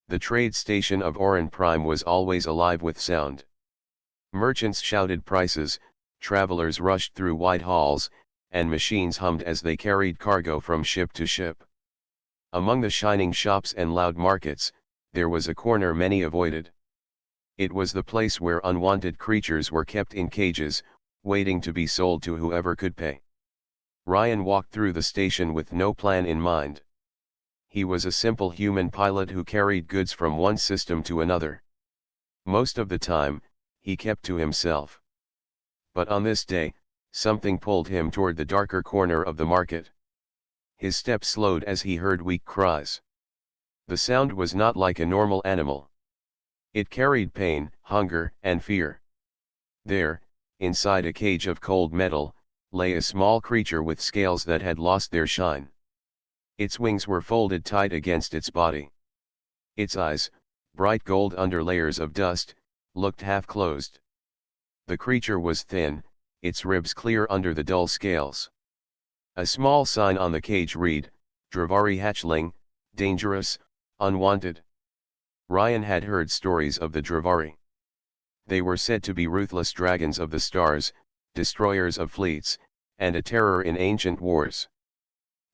The trade station of Oran Prime was always alive with sound. Merchants shouted prices, travelers rushed through wide halls, and machines hummed as they carried cargo from ship to ship. Among the shining shops and loud markets, there was a corner many avoided. It was the place where unwanted creatures were kept in cages, waiting to be sold to whoever could pay. Ryan walked through the station with no plan in mind. He was a simple human pilot who carried goods from one system to another. Most of the time, he kept to himself. But on this day, something pulled him toward the darker corner of the market. His steps slowed as he heard weak cries. The sound was not like a normal animal. It carried pain, hunger, and fear. There, inside a cage of cold metal, lay a small creature with scales that had lost their shine. Its wings were folded tight against its body. Its eyes, bright gold under layers of dust, looked half-closed. The creature was thin, its ribs clear under the dull scales. A small sign on the cage read, "Dravari Hatchling, dangerous, unwanted." Ryan had heard stories of the Dravari. They were said to be ruthless dragons of the stars, destroyers of fleets, and a terror in ancient wars.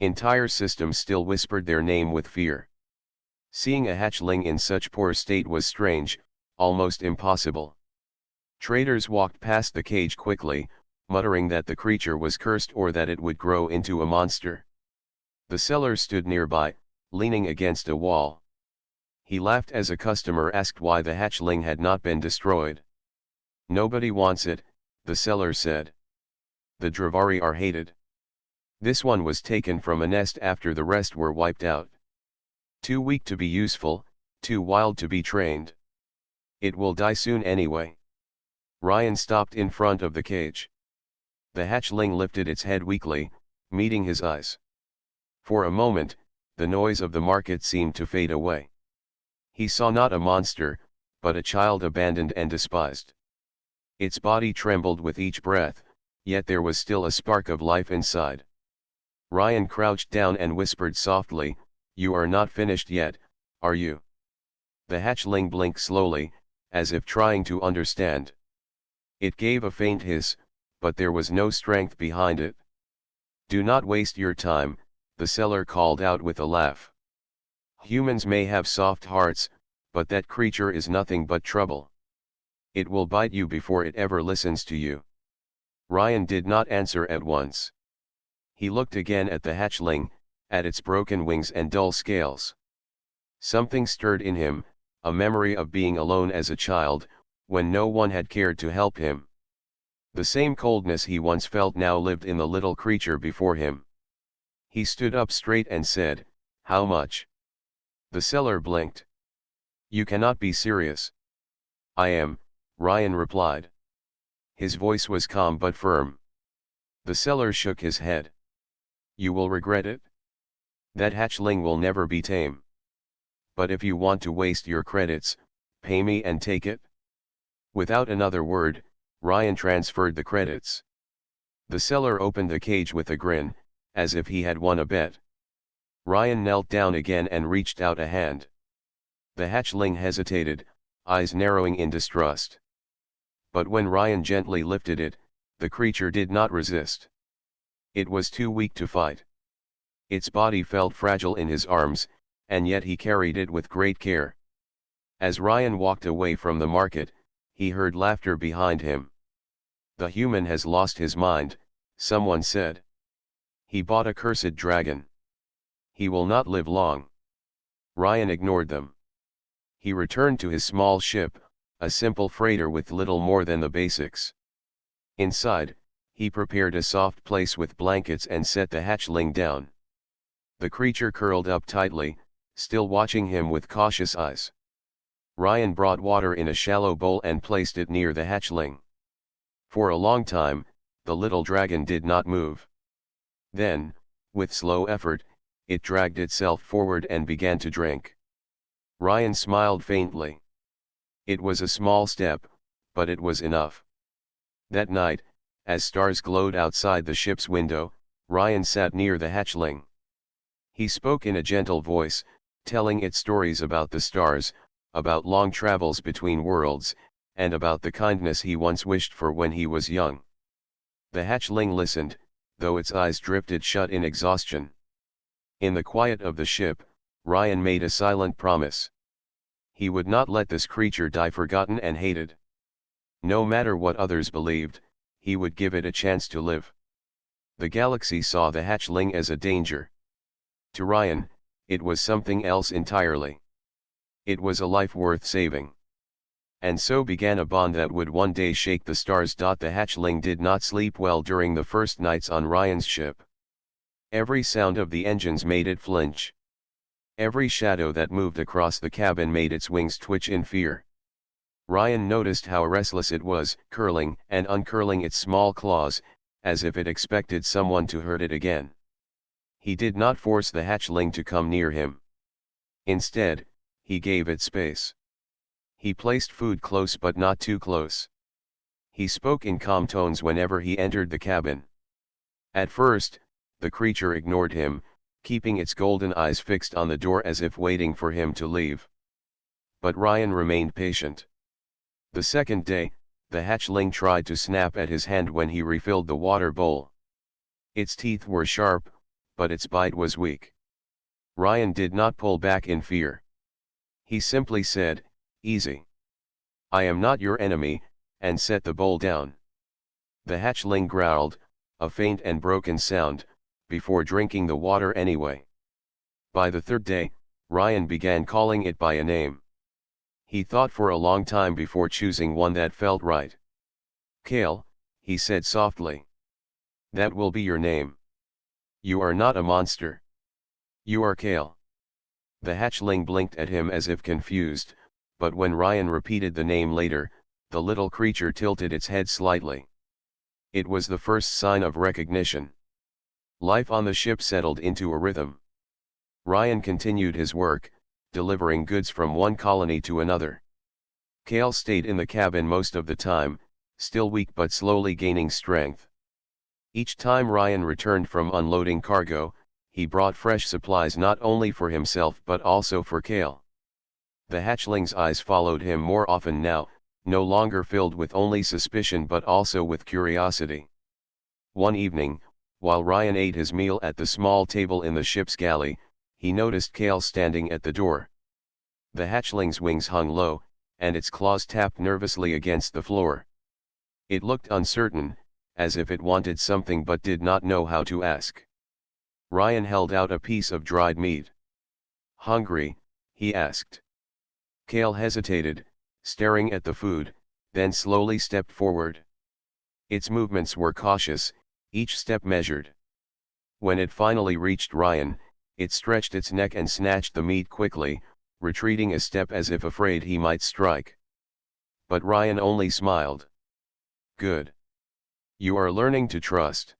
Entire systems still whispered their name with fear. Seeing a hatchling in such poor state was strange, almost impossible. Traders walked past the cage quickly, muttering that the creature was cursed or that it would grow into a monster. The seller stood nearby, leaning against a wall. He laughed as a customer asked why the hatchling had not been destroyed. "Nobody wants it," the seller said. "The Dravari are hated. This one was taken from a nest after the rest were wiped out. Too weak to be useful, too wild to be trained. It will die soon anyway." Ryan stopped in front of the cage. The hatchling lifted its head weakly, meeting his eyes. For a moment, the noise of the market seemed to fade away. He saw not a monster, but a child abandoned and despised. Its body trembled with each breath, yet there was still a spark of life inside. Ryan crouched down and whispered softly, "You are not finished yet, are you?" The hatchling blinked slowly, as if trying to understand. It gave a faint hiss, but there was no strength behind it. "Do not waste your time," the seller called out with a laugh. "Humans may have soft hearts, but that creature is nothing but trouble. It will bite you before it ever listens to you." Ryan did not answer at once. He looked again at the hatchling, at its broken wings and dull scales. Something stirred in him, a memory of being alone as a child, when no one had cared to help him. The same coldness he once felt now lived in the little creature before him. He stood up straight and said, "How much?" The seller blinked. "You cannot be serious." "I am," Ryan replied. His voice was calm but firm. The seller shook his head. "You will regret it. That hatchling will never be tame. But if you want to waste your credits, pay me and take it." Without another word, Ryan transferred the credits. The seller opened the cage with a grin, as if he had won a bet. Ryan knelt down again and reached out a hand. The hatchling hesitated, eyes narrowing in distrust. But when Ryan gently lifted it, the creature did not resist. It was too weak to fight. Its body felt fragile in his arms, and yet he carried it with great care. As Ryan walked away from the market, he heard laughter behind him. "The human has lost his mind," someone said. "He bought a cursed dragon. He will not live long." Ryan ignored them. He returned to his small ship, a simple freighter with little more than the basics. Inside, he prepared a soft place with blankets and set the hatchling down. The creature curled up tightly, still watching him with cautious eyes. Ryan brought water in a shallow bowl and placed it near the hatchling. For a long time, the little dragon did not move. Then, with slow effort, it dragged itself forward and began to drink. Ryan smiled faintly. It was a small step, but it was enough. That night, as stars glowed outside the ship's window, Ryan sat near the hatchling. He spoke in a gentle voice, telling it stories about the stars, about long travels between worlds, and about the kindness he once wished for when he was young. The hatchling listened, though its eyes drifted shut in exhaustion. In the quiet of the ship, Ryan made a silent promise. He would not let this creature die forgotten and hated. No matter what others believed, he would give it a chance to live. The galaxy saw the hatchling as a danger. To Ryan, it was something else entirely. It was a life worth saving. And so began a bond that would one day shake the stars. The hatchling did not sleep well during the first nights on Ryan's ship. Every sound of the engines made it flinch. Every shadow that moved across the cabin made its wings twitch in fear. Ryan noticed how restless it was, curling and uncurling its small claws, as if it expected someone to hurt it again. He did not force the hatchling to come near him. Instead, he gave it space. He placed food close but not too close. He spoke in calm tones whenever he entered the cabin. At first, the creature ignored him, keeping its golden eyes fixed on the door as if waiting for him to leave. But Ryan remained patient. The second day, the hatchling tried to snap at his hand when he refilled the water bowl. Its teeth were sharp, but its bite was weak. Ryan did not pull back in fear. He simply said, "Easy. I am not your enemy," and set the bowl down. The hatchling growled, a faint and broken sound, before drinking the water anyway. By the third day, Ryan began calling it by a name. He thought for a long time before choosing one that felt right. "Kale," he said softly. "That will be your name. You are not a monster. You are Kale." The hatchling blinked at him as if confused, but when Ryan repeated the name later, the little creature tilted its head slightly. It was the first sign of recognition. Life on the ship settled into a rhythm. Ryan continued his work, delivering goods from one colony to another. Kale stayed in the cabin most of the time, still weak but slowly gaining strength. Each time Ryan returned from unloading cargo, he brought fresh supplies not only for himself but also for Kale. The hatchling's eyes followed him more often now, no longer filled with only suspicion but also with curiosity. One evening, while Ryan ate his meal at the small table in the ship's galley, he noticed Kale standing at the door. The hatchling's wings hung low, and its claws tapped nervously against the floor. It looked uncertain, as if it wanted something but did not know how to ask. Ryan held out a piece of dried meat. "Hungry?" he asked. Kale hesitated, staring at the food, then slowly stepped forward. Its movements were cautious, each step measured. When it finally reached Ryan, it stretched its neck and snatched the meat quickly, retreating a step as if afraid he might strike. But Ryan only smiled. "Good. You are learning to trust."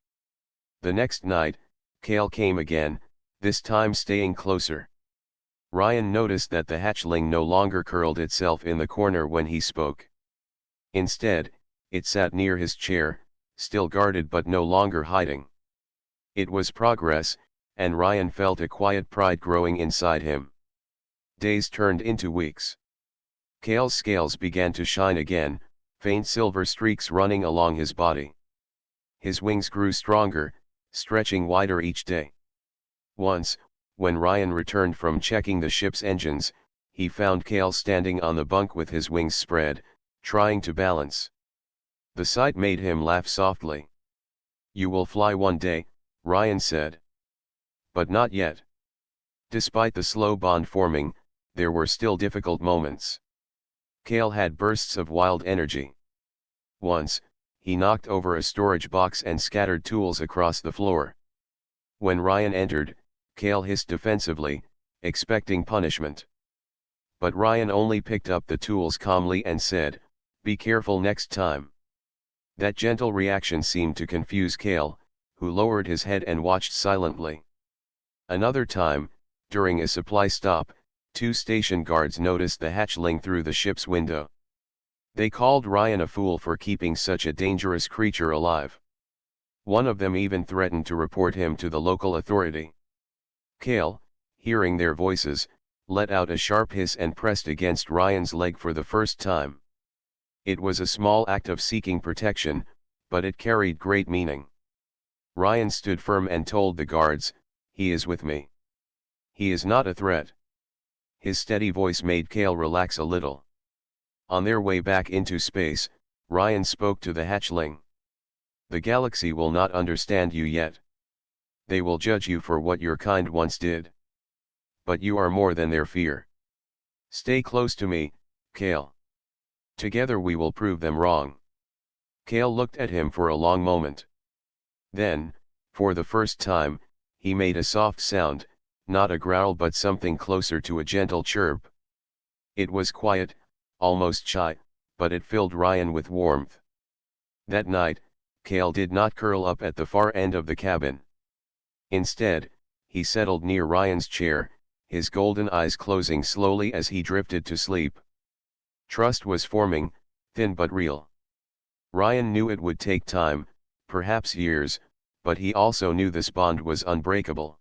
The next night, Kale came again, this time staying closer. Ryan noticed that the hatchling no longer curled itself in the corner when he spoke. Instead, it sat near his chair, still guarded but no longer hiding. It was progress, and Ryan felt a quiet pride growing inside him. Days turned into weeks. Kale's scales began to shine again, faint silver streaks running along his body. His wings grew stronger, stretching wider each day. Once, when Ryan returned from checking the ship's engines, he found Kale standing on the bunk with his wings spread, trying to balance. The sight made him laugh softly. "You will fly one day," Ryan said. "But not yet." Despite the slow bond forming, there were still difficult moments. Kale had bursts of wild energy. Once, he knocked over a storage box and scattered tools across the floor. When Ryan entered, Kale hissed defensively, expecting punishment. But Ryan only picked up the tools calmly and said, "Be careful next time." That gentle reaction seemed to confuse Kale, who lowered his head and watched silently. Another time, during a supply stop, two station guards noticed the hatchling through the ship's window. They called Ryan a fool for keeping such a dangerous creature alive. One of them even threatened to report him to the local authority. Kale, hearing their voices, let out a sharp hiss and pressed against Ryan's leg for the first time. It was a small act of seeking protection, but it carried great meaning. Ryan stood firm and told the guards, "He is with me. He is not a threat." His steady voice made Kale relax a little. On their way back into space, Ryan spoke to the hatchling. "The galaxy will not understand you yet. They will judge you for what your kind once did. But you are more than their fear. Stay close to me, Kale. Together we will prove them wrong." Kale looked at him for a long moment. Then, for the first time, he made a soft sound, not a growl but something closer to a gentle chirp. It was quiet, almost shy, but it filled Ryan with warmth. That night, Kale did not curl up at the far end of the cabin. Instead, he settled near Ryan's chair, his golden eyes closing slowly as he drifted to sleep. Trust was forming, thin but real. Ryan knew it would take time, perhaps years, but he also knew this bond was unbreakable.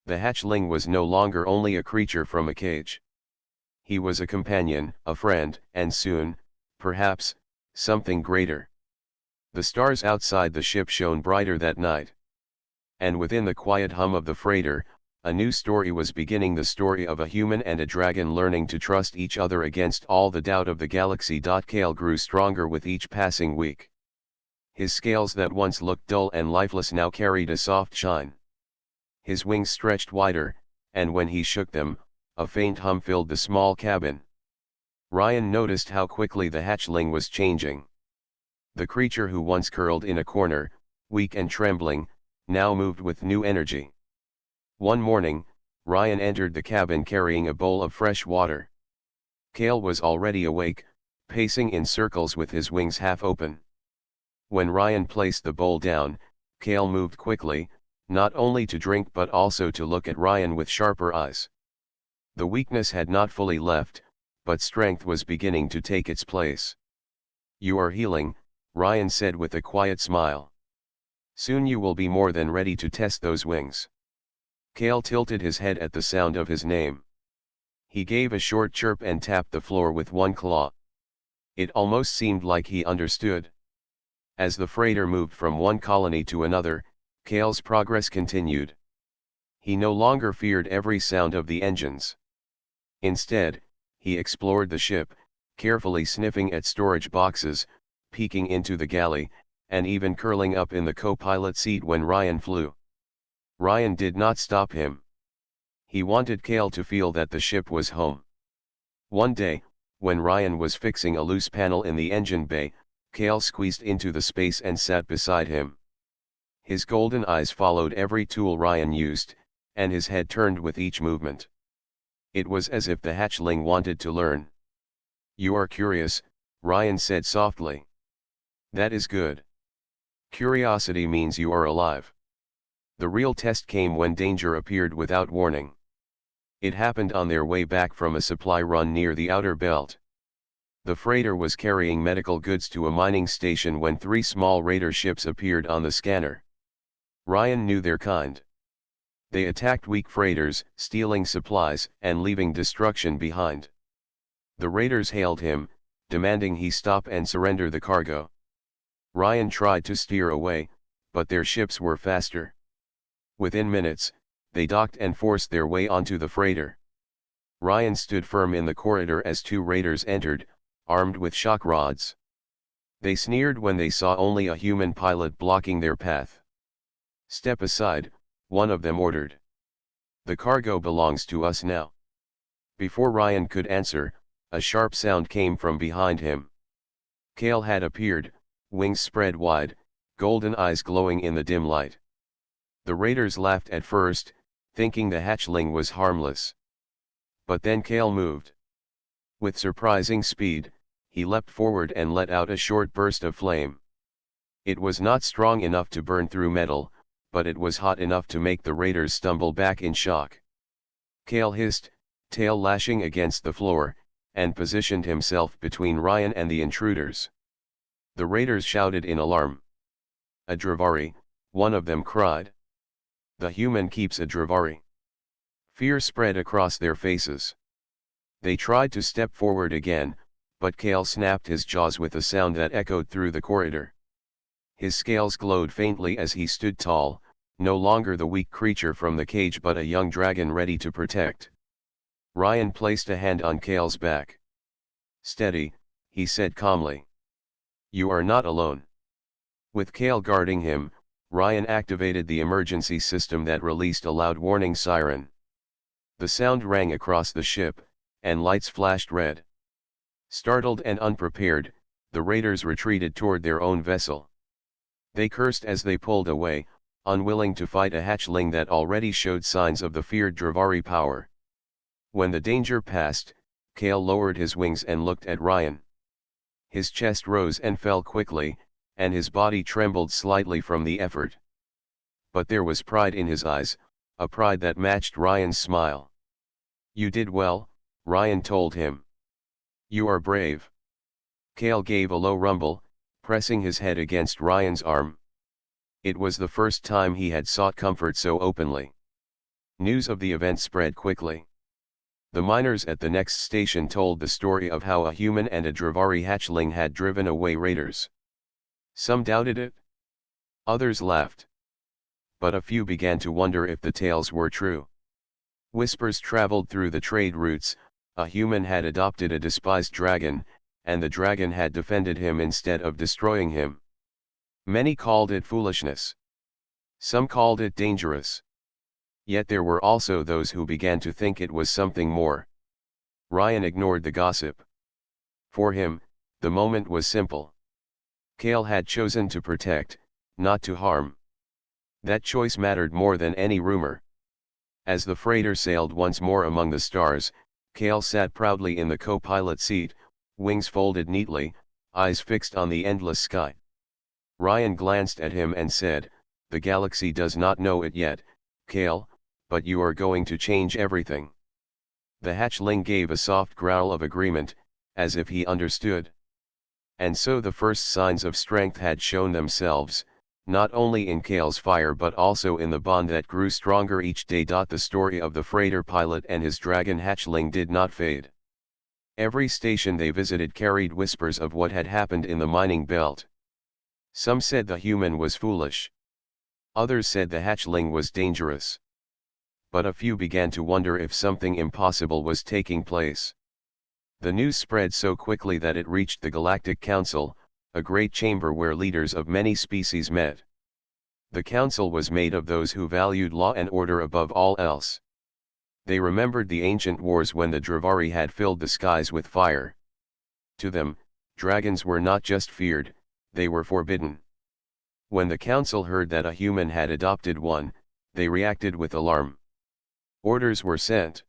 The hatchling was no longer only a creature from a cage. He was a companion, a friend, and soon, perhaps, something greater. The stars outside the ship shone brighter that night. And within the quiet hum of the freighter, a new story was beginning, the story of a human and a dragon learning to trust each other against all the doubt of the galaxy. Kale grew stronger with each passing week. His scales that once looked dull and lifeless now carried a soft shine. His wings stretched wider, and when he shook them, a faint hum filled the small cabin. Ryan noticed how quickly the hatchling was changing. The creature who once curled in a corner, weak and trembling, now moved with new energy. One morning, Ryan entered the cabin carrying a bowl of fresh water. Kale was already awake, pacing in circles with his wings half open. When Ryan placed the bowl down, Kale moved quickly, not only to drink but also to look at Ryan with sharper eyes. The weakness had not fully left, but strength was beginning to take its place. "You are healing," Ryan said with a quiet smile. "Soon you will be more than ready to test those wings." Kale tilted his head at the sound of his name. He gave a short chirp and tapped the floor with one claw. It almost seemed like he understood. As the freighter moved from one colony to another, Kale's progress continued. He no longer feared every sound of the engines. Instead, he explored the ship, carefully sniffing at storage boxes, peeking into the galley, and even curling up in the co-pilot seat when Ryan flew. Ryan did not stop him. He wanted Kale to feel that the ship was home. One day, when Ryan was fixing a loose panel in the engine bay, Kale squeezed into the space and sat beside him. His golden eyes followed every tool Ryan used, and his head turned with each movement. It was as if the hatchling wanted to learn. "You are curious," Ryan said softly. "That is good. Curiosity means you are alive." The real test came when danger appeared without warning. It happened on their way back from a supply run near the outer belt. The freighter was carrying medical goods to a mining station when 3 small raider ships appeared on the scanner. Ryan knew their kind. They attacked weak freighters, stealing supplies and leaving destruction behind. The raiders hailed him, demanding he stop and surrender the cargo. Ryan tried to steer away, but their ships were faster. Within minutes, they docked and forced their way onto the freighter. Ryan stood firm in the corridor as 2 raiders entered, armed with shock rods. They sneered when they saw only a human pilot blocking their path. "Step aside," one of them ordered. "The cargo belongs to us now." Before Ryan could answer, a sharp sound came from behind him. Kale had appeared, wings spread wide, golden eyes glowing in the dim light. The raiders laughed at first, thinking the hatchling was harmless. But then Kale moved. With surprising speed, he leapt forward and let out a short burst of flame. It was not strong enough to burn through metal, but it was hot enough to make the raiders stumble back in shock. Kale hissed, tail lashing against the floor, and positioned himself between Ryan and the intruders. The raiders shouted in alarm. "A Dravari," one of them cried. "The human keeps a Dravari." Fear spread across their faces. They tried to step forward again, but Kale snapped his jaws with a sound that echoed through the corridor. His scales glowed faintly as he stood tall, no longer the weak creature from the cage but a young dragon ready to protect. Ryan placed a hand on Kale's back. "Steady," he said calmly. "You are not alone." With Kale guarding him, Ryan activated the emergency system that released a loud warning siren. The sound rang across the ship, and lights flashed red. Startled and unprepared, the raiders retreated toward their own vessel. They cursed as they pulled away, unwilling to fight a hatchling that already showed signs of the feared Dravari power. When the danger passed, Kale lowered his wings and looked at Ryan. His chest rose and fell quickly, and his body trembled slightly from the effort. But there was pride in his eyes, a pride that matched Ryan's smile. "You did well," Ryan told him. "You are brave." Kale gave a low rumble, pressing his head against Ryan's arm. It was the first time he had sought comfort so openly. News of the event spread quickly. The miners at the next station told the story of how a human and a Dravari hatchling had driven away raiders. Some doubted it. Others laughed. But a few began to wonder if the tales were true. Whispers traveled through the trade routes: a human had adopted a despised dragon, and the dragon had defended him instead of destroying him. Many called it foolishness. Some called it dangerous. Yet there were also those who began to think it was something more. Ryan ignored the gossip. For him, the moment was simple. Kale had chosen to protect, not to harm. That choice mattered more than any rumor. As the freighter sailed once more among the stars, Kale sat proudly in the co-pilot seat, wings folded neatly, eyes fixed on the endless sky. Ryan glanced at him and said, "The galaxy does not know it yet, Kale, but you are going to change everything." The hatchling gave a soft growl of agreement, as if he understood. And so the first signs of strength had shown themselves, not only in Kale's fire but also in the bond that grew stronger each day. The story of the freighter pilot and his dragon hatchling did not fade. Every station they visited carried whispers of what had happened in the mining belt. Some said the human was foolish. Others said the hatchling was dangerous. But a few began to wonder if something impossible was taking place. The news spread so quickly that it reached the Galactic Council, a great chamber where leaders of many species met. The council was made of those who valued law and order above all else. They remembered the ancient wars when the Dravari had filled the skies with fire. To them, dragons were not just feared, they were forbidden. When the council heard that a human had adopted one, they reacted with alarm. Orders were sent.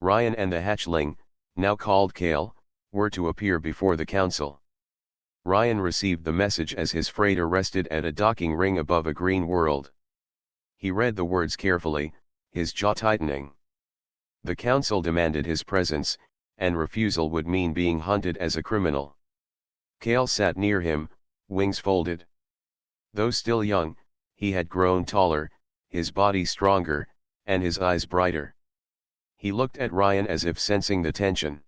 Ryan and the hatchling, now called Kale, were to appear before the council. Ryan received the message as his freighter rested at a docking ring above a green world. He read the words carefully, his jaw tightening. The council demanded his presence, and refusal would mean being hunted as a criminal. Kale sat near him, wings folded. Though still young, he had grown taller, his body stronger, and his eyes brighter. He looked at Ryan as if sensing the tension.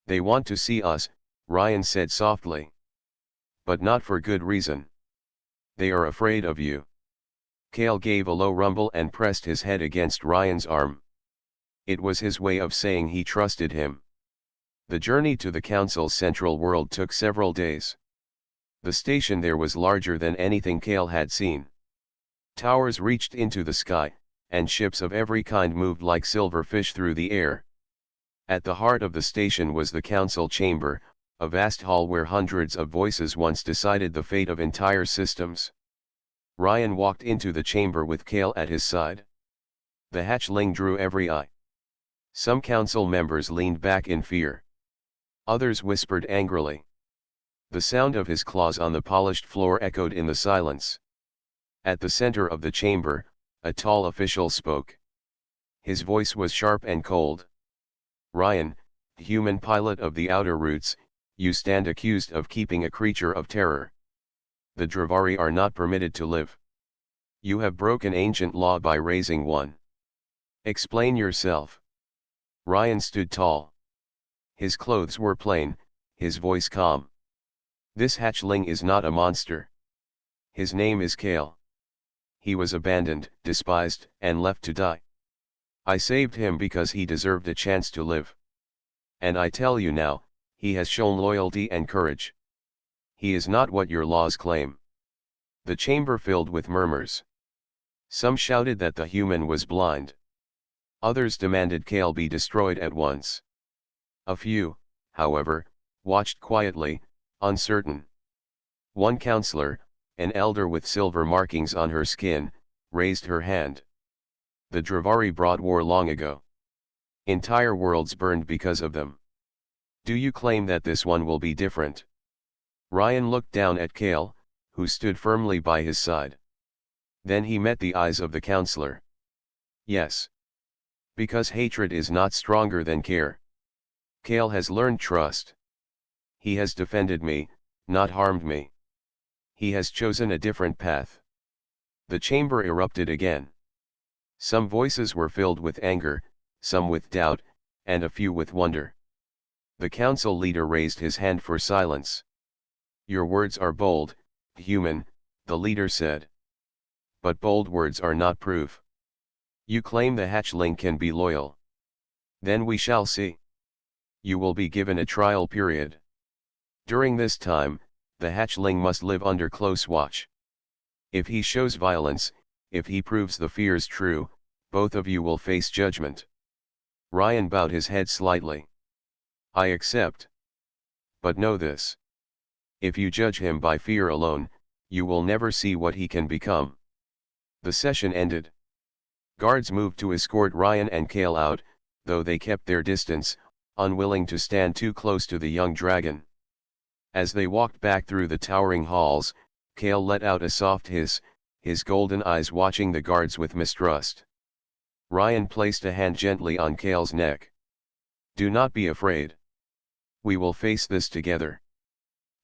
"They want to see us," Ryan said softly. "But not for good reason. They are afraid of you." Kale gave a low rumble and pressed his head against Ryan's arm. It was his way of saying he trusted him. The journey to the council's central world took several days. The station there was larger than anything Kale had seen. Towers reached into the sky, and ships of every kind moved like silver fish through the air. At the heart of the station was the council chamber, a vast hall where hundreds of voices once decided the fate of entire systems. Ryan walked into the chamber with Kale at his side. The hatchling drew every eye. Some council members leaned back in fear. Others whispered angrily. The sound of his claws on the polished floor echoed in the silence. At the center of the chamber, a tall official spoke. His voice was sharp and cold. "Ryan, human pilot of the outer routes, you stand accused of keeping a creature of terror. The Dravari are not permitted to live. You have broken ancient law by raising one. Explain yourself. Ryan stood tall. His clothes were plain, his voice calm. This hatchling is not a monster. His name is Kale. He was abandoned, despised, and left to die. I saved him because he deserved a chance to live. And I tell you now, he has shown loyalty and courage. He is not what your laws claim. The chamber filled with murmurs. Some shouted that the human was blind. Others demanded Kale be destroyed at once. A few, however, watched quietly, uncertain. One counselor, an elder with silver markings on her skin, raised her hand. The Dravari brought war long ago. Entire worlds burned because of them. Do you claim that this one will be different? Ryan looked down at Kale, who stood firmly by his side. Then he met the eyes of the counselor. Yes. Because hatred is not stronger than care. Kale has learned trust. He has defended me, not harmed me. He has chosen a different path. The chamber erupted again. Some voices were filled with anger, some with doubt, and a few with wonder. The council leader raised his hand for silence. Your words are bold, human, the leader said. But bold words are not proof. You claim the hatchling can be loyal. Then we shall see. You will be given a trial period. During this time, the hatchling must live under close watch. If he shows violence, if he proves the fears true, both of you will face judgment. Ryan bowed his head slightly. I accept. But know this. If you judge him by fear alone, you will never see what he can become. The session ended. Guards moved to escort Ryan and Kale out, though they kept their distance, unwilling to stand too close to the young dragon. As they walked back through the towering halls, Kale let out a soft hiss, his golden eyes watching the guards with mistrust. Ryan placed a hand gently on Kale's neck. Do not be afraid. We will face this together.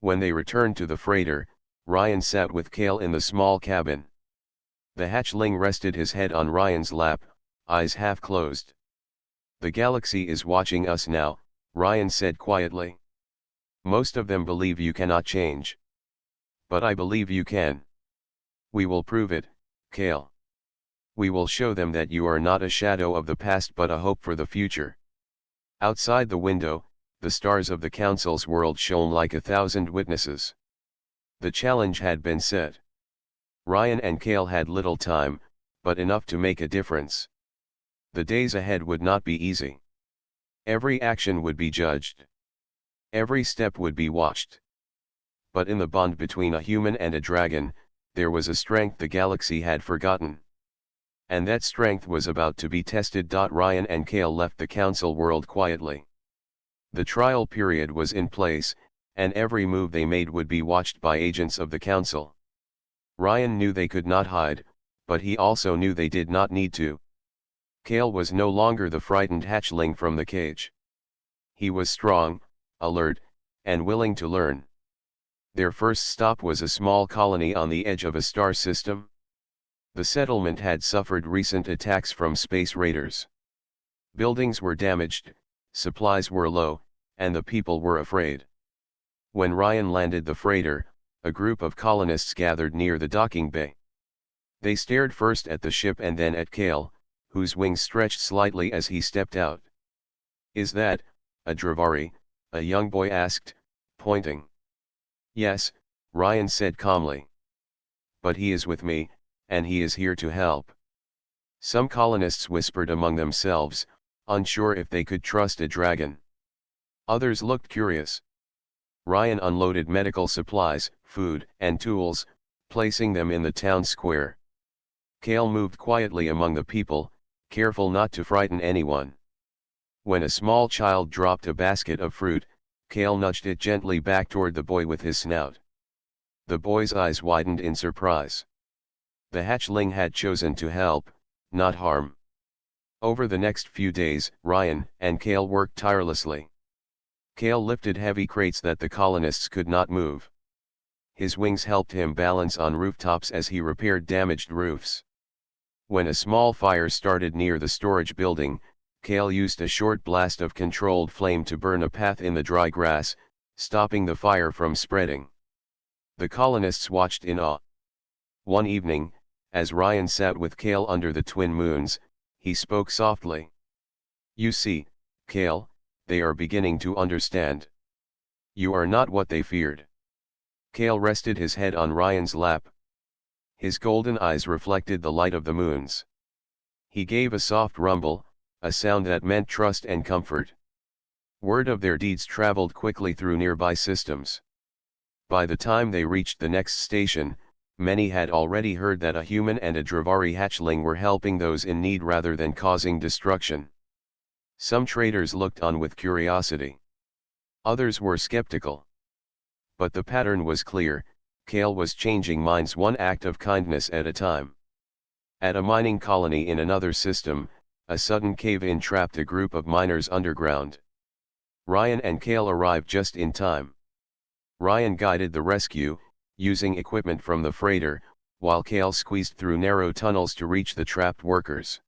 When they returned to the freighter, Ryan sat with Kale in the small cabin. The hatchling rested his head on Ryan's lap, eyes half closed. The galaxy is watching us now, Ryan said quietly. Most of them believe you cannot change. But I believe you can. We will prove it, Kale. We will show them that you are not a shadow of the past but a hope for the future. Outside the window, the stars of the council's world shone like 1,000 witnesses. The challenge had been set. Ryan and Kale had little time, but enough to make a difference. The days ahead would not be easy. Every action would be judged. Every step would be watched. But in the bond between a human and a dragon, there was a strength the galaxy had forgotten. And that strength was about to be tested. Ryan and Kale left the council world quietly. The trial period was in place, and every move they made would be watched by agents of the council. Ryan knew they could not hide, but he also knew they did not need to. Kale was no longer the frightened hatchling from the cage. He was strong, alert, and willing to learn. Their first stop was a small colony on the edge of a star system. The settlement had suffered recent attacks from space raiders. Buildings were damaged, supplies were low, and the people were afraid. When Ryan landed the freighter, a group of colonists gathered near the docking bay. They stared first at the ship and then at Kale, whose wings stretched slightly as he stepped out. Is that a Dravari? A young boy asked, pointing. Yes, Ryan said calmly. But he is with me, and he is here to help. Some colonists whispered among themselves, unsure if they could trust a dragon. Others looked curious. Ryan unloaded medical supplies, food, and tools, placing them in the town square. Kale moved quietly among the people, careful not to frighten anyone. When a small child dropped a basket of fruit, Kale nudged it gently back toward the boy with his snout. The boy's eyes widened in surprise. The hatchling had chosen to help, not harm. Over the next few days, Ryan and Kale worked tirelessly. Kale lifted heavy crates that the colonists could not move. His wings helped him balance on rooftops as he repaired damaged roofs. When a small fire started near the storage building, Kale used a short blast of controlled flame to burn a path in the dry grass, stopping the fire from spreading. The colonists watched in awe. One evening, as Ryan sat with Kale under the twin moons, he spoke softly. "You see, Kale, they are beginning to understand. You are not what they feared." Kale rested his head on Ryan's lap. His golden eyes reflected the light of the moons. He gave a soft rumble, a sound that meant trust and comfort. Word of their deeds traveled quickly through nearby systems. By the time they reached the next station, many had already heard that a human and a Dravari hatchling were helping those in need rather than causing destruction. Some traders looked on with curiosity. Others were skeptical. But the pattern was clear: Kale was changing minds one act of kindness at a time. At a mining colony in another system, a sudden cave-in trapped a group of miners underground. Ryan and Kale arrived just in time. Ryan guided the rescue, using equipment from the freighter, while Kale squeezed through narrow tunnels to reach the trapped workers.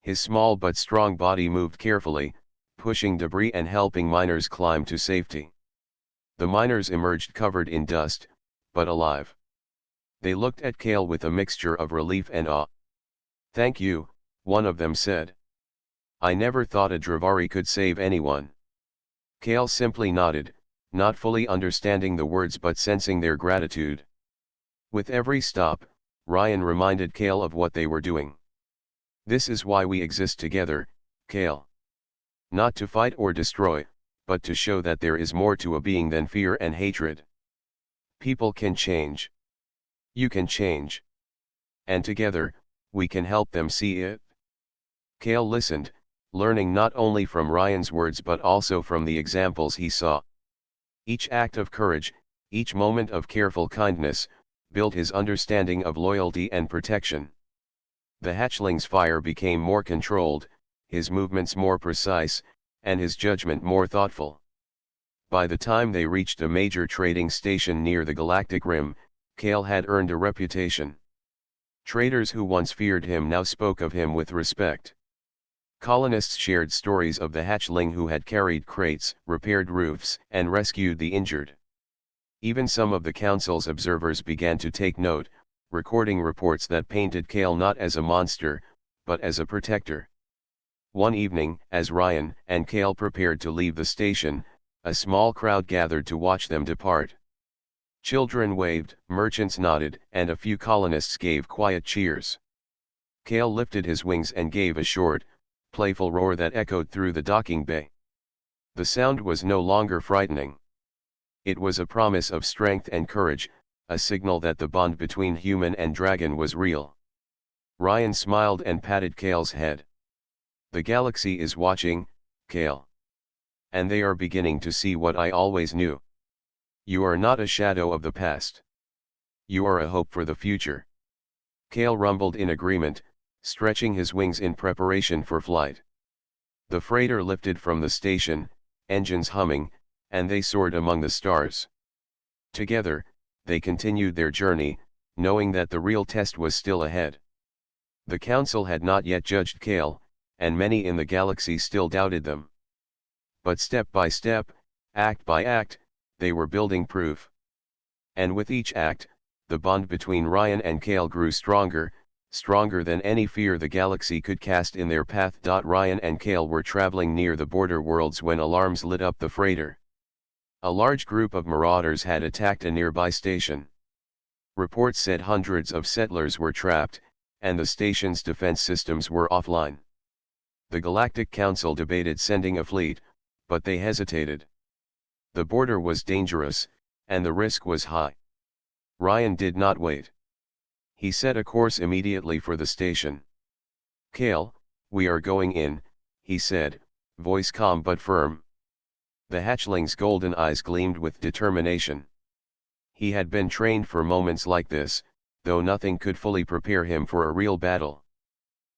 His small but strong body moved carefully, pushing debris and helping miners climb to safety. The miners emerged covered in dust, but alive. They looked at Kale with a mixture of relief and awe. "Thank you," one of them said. "I never thought a Dravari could save anyone." Kale simply nodded, not fully understanding the words but sensing their gratitude. With every stop, Ryan reminded Kale of what they were doing. "This is why we exist together, Kale. Not to fight or destroy, but to show that there is more to a being than fear and hatred. People can change. You can change. And together, we can help them see it." Kale listened, learning not only from Ryan's words but also from the examples he saw. Each act of courage, each moment of careful kindness, built his understanding of loyalty and protection. The hatchling's fire became more controlled, his movements more precise, and his judgment more thoughtful. By the time they reached a major trading station near the galactic rim, Kale had earned a reputation. Traders who once feared him now spoke of him with respect. Colonists shared stories of the hatchling who had carried crates, repaired roofs, and rescued the injured. Even some of the council's observers began to take note, recording reports that painted Kale not as a monster, but as a protector. One evening, as Ryan and Kale prepared to leave the station, a small crowd gathered to watch them depart. Children waved, merchants nodded, and a few colonists gave quiet cheers. Kale lifted his wings and gave a short, playful roar that echoed through the docking bay. The sound was no longer frightening. It was a promise of strength and courage, a signal that the bond between human and dragon was real. Ryan smiled and patted Kale's head. "The galaxy is watching, Kale. And they are beginning to see what I always knew. You are not a shadow of the past. You are a hope for the future." Kale rumbled in agreement, stretching his wings in preparation for flight. The freighter lifted from the station, engines humming, and they soared among the stars. Together, they continued their journey, knowing that the real test was still ahead. The council had not yet judged Kale, and many in the galaxy still doubted them. But step by step, act by act, they were building proof. And with each act, the bond between Ryan and Kale grew stronger, stronger than any fear the galaxy could cast in their path. Ryan and Kale were traveling near the border worlds when alarms lit up the freighter. A large group of marauders had attacked a nearby station. Reports said hundreds of settlers were trapped, and the station's defense systems were offline. The Galactic Council debated sending a fleet, but they hesitated. The border was dangerous, and the risk was high. Ryan did not wait. He set a course immediately for the station. "Kale, we are going in," he said, voice calm but firm. The hatchling's golden eyes gleamed with determination. He had been trained for moments like this, though nothing could fully prepare him for a real battle.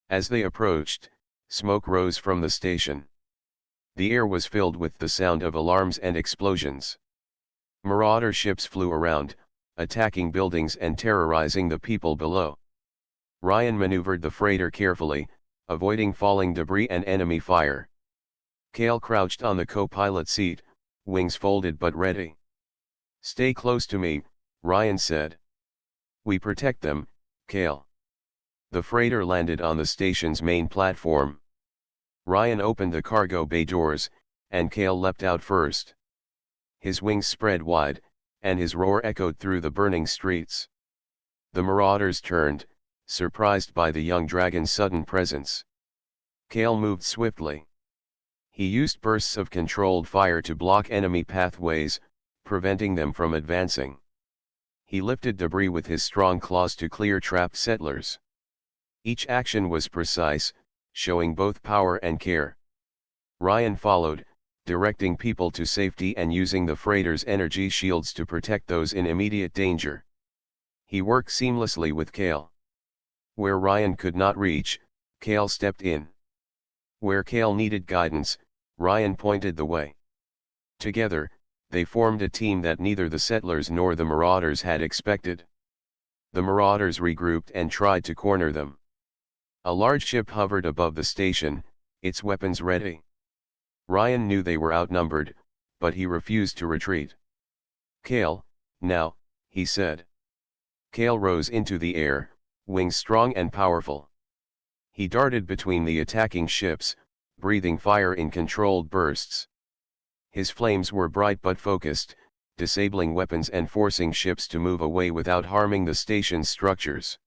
As they approached, smoke rose from the station. The air was filled with the sound of alarms and explosions. Marauder ships flew around, attacking buildings and terrorizing the people below. Ryan maneuvered the freighter carefully, avoiding falling debris and enemy fire. Kale crouched on the co-pilot seat, wings folded but ready. "Stay close to me," Ryan said. "We protect them, Kale." The freighter landed on the station's main platform. Ryan opened the cargo bay doors, and Kale leapt out first. His wings spread wide, and his roar echoed through the burning streets. The marauders turned, surprised by the young dragon's sudden presence. Kale moved swiftly. He used bursts of controlled fire to block enemy pathways, preventing them from advancing. He lifted debris with his strong claws to clear trapped settlers. Each action was precise, showing both power and care. Ryan followed, directing people to safety and using the freighter's energy shields to protect those in immediate danger. He worked seamlessly with Kale. Where Ryan could not reach, Kale stepped in. Where Kale needed guidance, Ryan pointed the way. Together, they formed a team that neither the settlers nor the marauders had expected. The marauders regrouped and tried to corner them. A large ship hovered above the station, its weapons ready. Ryan knew they were outnumbered, but he refused to retreat. "Kale, now," he said. Kale rose into the air, wings strong and powerful. He darted between the attacking ships, breathing fire in controlled bursts. His flames were bright but focused, disabling weapons and forcing ships to move away without harming the station's structures.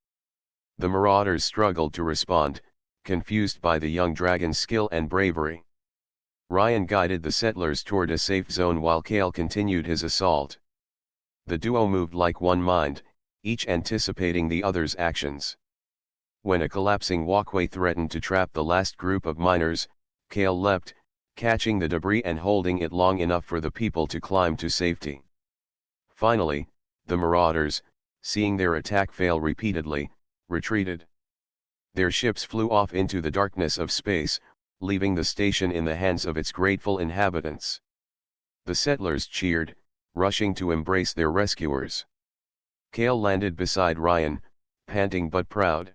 The marauders struggled to respond, confused by the young dragon's skill and bravery. Ryan guided the settlers toward a safe zone while Kale continued his assault. The duo moved like one mind, each anticipating the other's actions. When a collapsing walkway threatened to trap the last group of miners, Kale leapt, catching the debris and holding it long enough for the people to climb to safety. Finally, the marauders, seeing their attack fail repeatedly, retreated. Their ships flew off into the darkness of space, leaving the station in the hands of its grateful inhabitants. The settlers cheered, rushing to embrace their rescuers. Kale landed beside Ryan, panting but proud.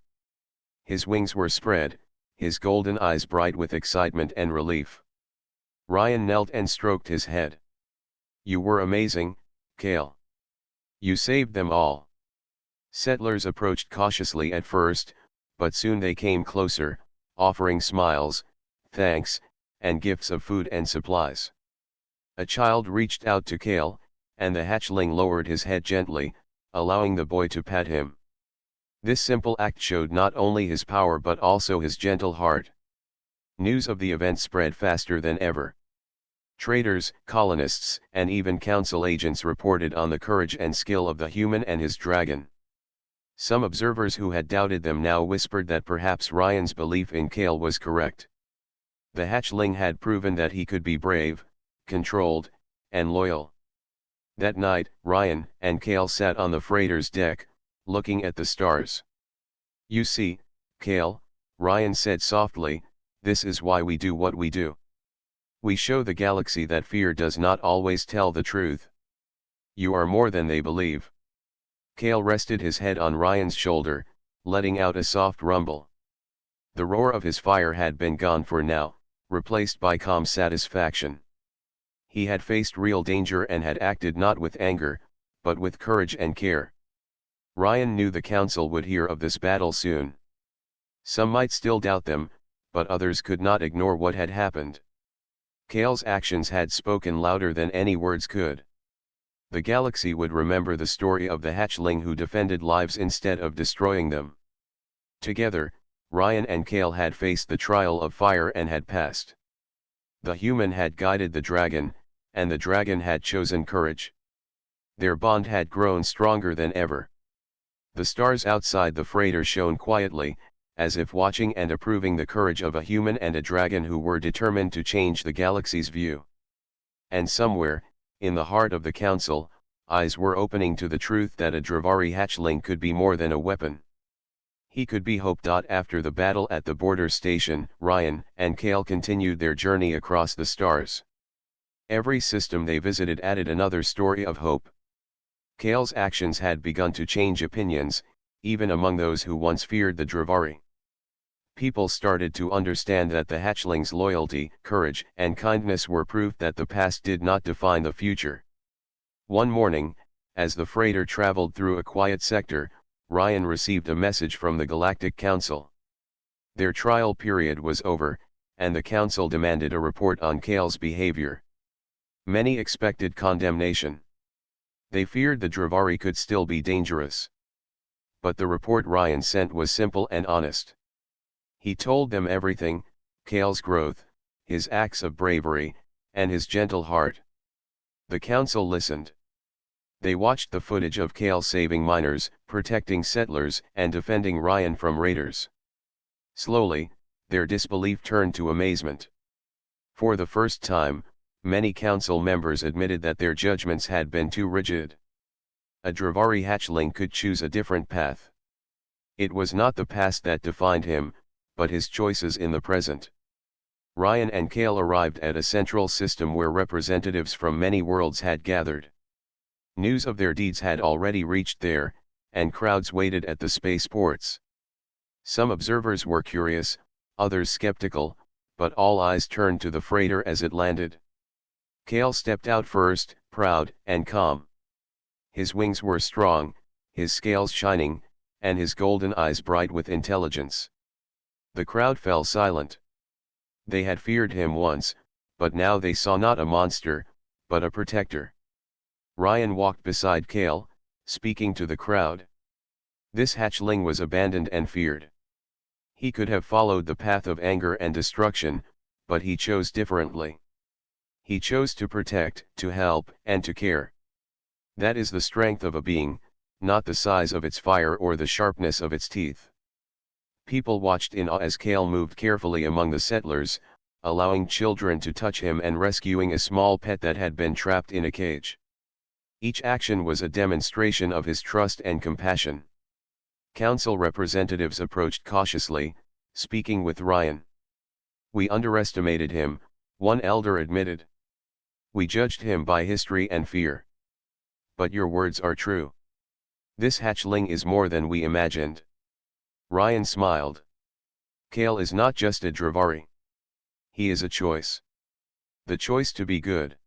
His wings were spread, his golden eyes bright with excitement and relief. Ryan knelt and stroked his head. "You were amazing, Kale. You saved them all." Settlers approached cautiously at first, but soon they came closer, offering smiles, thanks, and gifts of food and supplies. A child reached out to Kale, and the hatchling lowered his head gently, allowing the boy to pat him. This simple act showed not only his power but also his gentle heart. News of the event spread faster than ever. Traders, colonists, and even council agents reported on the courage and skill of the human and his dragon. Some observers who had doubted them now whispered that perhaps Ryan's belief in Kale was correct. The hatchling had proven that he could be brave, controlled, and loyal. That night, Ryan and Kale sat on the freighter's deck, looking at the stars. "You see, Kale," Ryan said softly, "this is why we do what we do. We show the galaxy that fear does not always tell the truth. You are more than they believe." Kale rested his head on Ryan's shoulder, letting out a soft rumble. The roar of his fire had been gone for now, replaced by calm satisfaction. He had faced real danger and had acted not with anger, but with courage and care. Ryan knew the council would hear of this battle soon. Some might still doubt them, but others could not ignore what had happened. Kale's actions had spoken louder than any words could. The galaxy would remember the story of the hatchling who defended lives instead of destroying them. Together, Ryan and Kale had faced the trial of fire and had passed. The human had guided the dragon, and the dragon had chosen courage. Their bond had grown stronger than ever. The stars outside the freighter shone quietly, as if watching and approving the courage of a human and a dragon who were determined to change the galaxy's view. And somewhere, in the heart of the council, eyes were opening to the truth that a Dravari hatchling could be more than a weapon. He could be hope. After the battle at the border station, Ryan and Kale continued their journey across the stars. Every system they visited added another story of hope. Kale's actions had begun to change opinions, even among those who once feared the Dravari. People started to understand that the hatchling's loyalty, courage, and kindness were proof that the past did not define the future. One morning, as the freighter traveled through a quiet sector, Ryan received a message from the Galactic Council. Their trial period was over, and the Council demanded a report on Kale's behavior. Many expected condemnation. They feared the Dravari could still be dangerous. But the report Ryan sent was simple and honest. He told them everything: Kale's growth, his acts of bravery, and his gentle heart. The council listened. They watched the footage of Kale saving miners, protecting settlers, and defending Ryan from raiders. Slowly, their disbelief turned to amazement. For the first time, many council members admitted that their judgments had been too rigid. A Dravari hatchling could choose a different path. It was not the past that defined him, but his choices in the present. Ryan and Kale arrived at a central system where representatives from many worlds had gathered. News of their deeds had already reached there, and crowds waited at the spaceports. Some observers were curious, others skeptical, but all eyes turned to the freighter as it landed. Kale stepped out first, proud and calm. His wings were strong, his scales shining, and his golden eyes bright with intelligence. The crowd fell silent. They had feared him once, but now they saw not a monster, but a protector. Ryan walked beside Kale, speaking to the crowd. This hatchling was abandoned and feared. He could have followed the path of anger and destruction, but he chose differently. He chose to protect, to help, and to care. That is the strength of a being, not the size of its fire or the sharpness of its teeth. People watched in awe as Kale moved carefully among the settlers, allowing children to touch him and rescuing a small pet that had been trapped in a cage. Each action was a demonstration of his trust and compassion. Council representatives approached cautiously, speaking with Ryan. "We underestimated him," one elder admitted. "We judged him by history and fear. But your words are true. This hatchling is more than we imagined." Ryan smiled. Kale is not just a Dravari. He is a choice. The choice to be good.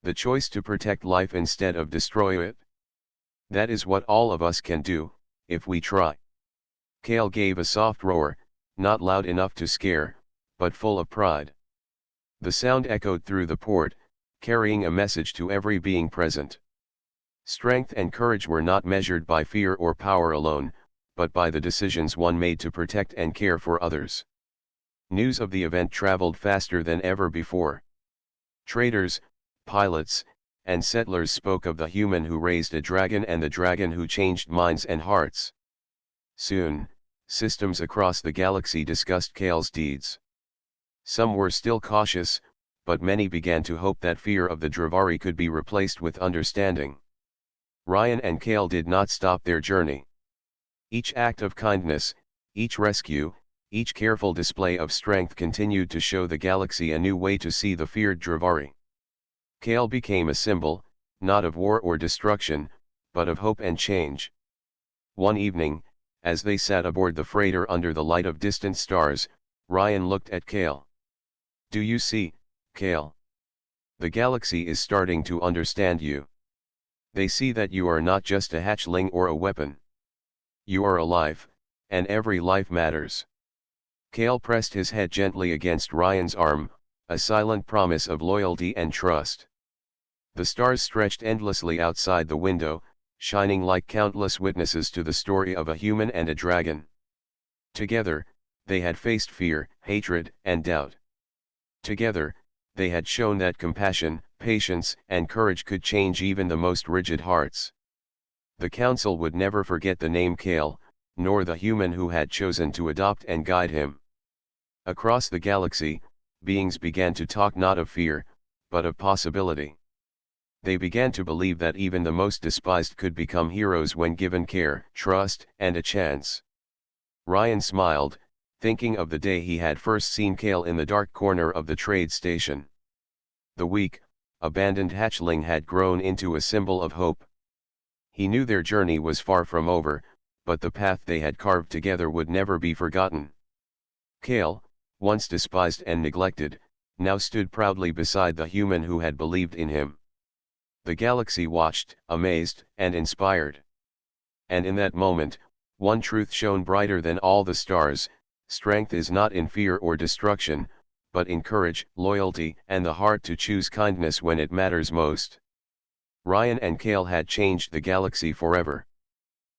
The choice to protect life instead of destroy it. That is what all of us can do, if we try. Kale gave a soft roar, not loud enough to scare, but full of pride. The sound echoed through the port, carrying a message to every being present. Strength and courage were not measured by fear or power alone, but by the decisions one made to protect and care for others. News of the event traveled faster than ever before. Traders, pilots, and settlers spoke of the human who raised a dragon and the dragon who changed minds and hearts. Soon, systems across the galaxy discussed Kale's deeds. Some were still cautious, but many began to hope that fear of the Dravari could be replaced with understanding. Ryan and Kale did not stop their journey. Each act of kindness, each rescue, each careful display of strength continued to show the galaxy a new way to see the feared Dravari. Kale became a symbol, not of war or destruction, but of hope and change. One evening, as they sat aboard the freighter under the light of distant stars, Ryan looked at Kale. "Do you see, Kale? The galaxy is starting to understand you. They see that you are not just a hatchling or a weapon. You are a life, and every life matters." Kale pressed his head gently against Ryan's arm, a silent promise of loyalty and trust. The stars stretched endlessly outside the window, shining like countless witnesses to the story of a human and a dragon. Together, they had faced fear, hatred, and doubt. Together, they had shown that compassion, patience, and courage could change even the most rigid hearts. The council would never forget the name Kale, nor the human who had chosen to adopt and guide him. Across the galaxy, beings began to talk not of fear, but of possibility. They began to believe that even the most despised could become heroes when given care, trust, and a chance. Ryan smiled, thinking of the day he had first seen Kale in the dark corner of the trade station. The weak, abandoned hatchling had grown into a symbol of hope. He knew their journey was far from over, but the path they had carved together would never be forgotten. Kale, once despised and neglected, now stood proudly beside the human who had believed in him. The galaxy watched, amazed and inspired. And in that moment, one truth shone brighter than all the stars: strength is not in fear or destruction, but in courage, loyalty, and the heart to choose kindness when it matters most. Ryan and Kale had changed the galaxy forever.